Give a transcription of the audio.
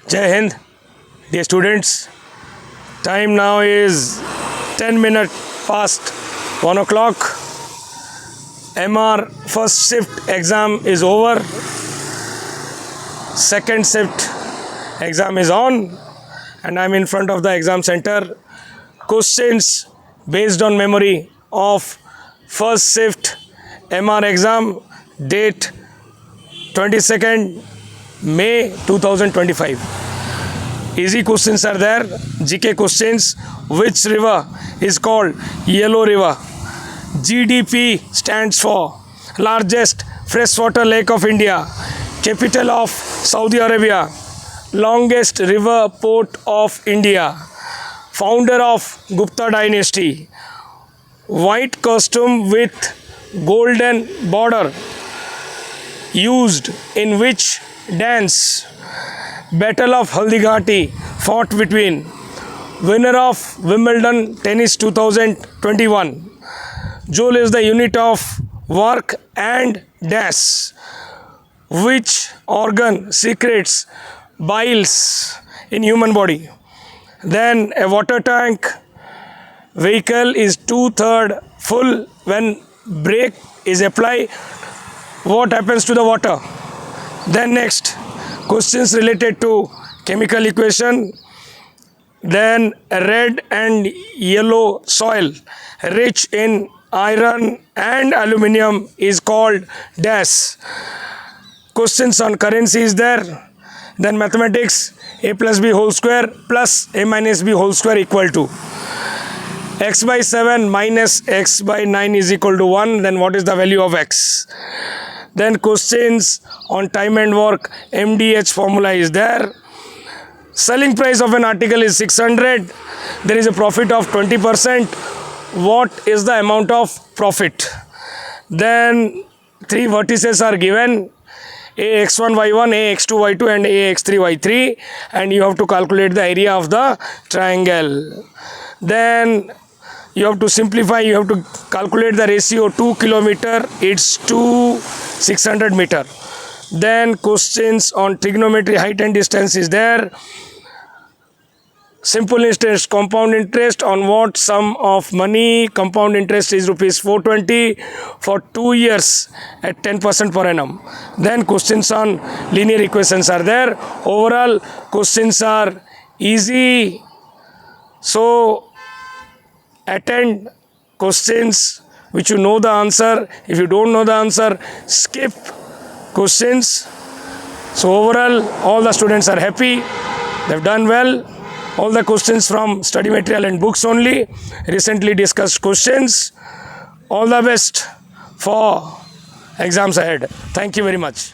Jai Hind, dear students. Time now is 10 minutes past 1 o'clock. MR first shift exam is over. Second shift exam is on, and I'm in front of the exam center. Questions based on memory of first shift MR exam, date 22nd May 2025. Easy questions are there. GK questions. Which river is called Yellow River? GDP stands for largest freshwater lake of India, capital of Saudi Arabia, longest river port of India, founder of Gupta dynasty, white costume with golden border used in which dance? Battle of Haldighati fought between winner of Wimbledon tennis 2021. Joule is the unit of work and dash. Which organ secretes biles in human body? Then a water tank vehicle is 2/3 full. When brake is applied, what happens to the water? Then next, questions related to chemical equation. Then red and yellow soil rich in iron and aluminium is called dash. Questions on currency is there. Then mathematics, a plus b whole square plus a minus b whole square equal to x by 7 minus x by 9 is equal to 1. Then what is the value of x? Then questions on time and work, MDH formula is there. Selling price of an article is 600. There is a profit of 20%. What is the amount of profit? Then three vertices are given, ax1 y1, ax2 y2 and ax3 y3, and you have to calculate the area of the triangle. Then you have to simplify, you have to calculate the ratio 2 kilometer, it's to 600 meter. Then questions on trigonometry, height and distance is there. Simple interest, compound interest on what sum of money? Compound interest is rupees 420 for 2 years at 10% per annum. Then questions on linear equations are there. Overall questions are easy. So attend questions which you know the answer. If you don't know the answer, skip questions. So overall, all the students are happy. They've done well. All the questions from study material and books only. Recently discussed questions. All the best for exams ahead. Thank you very much.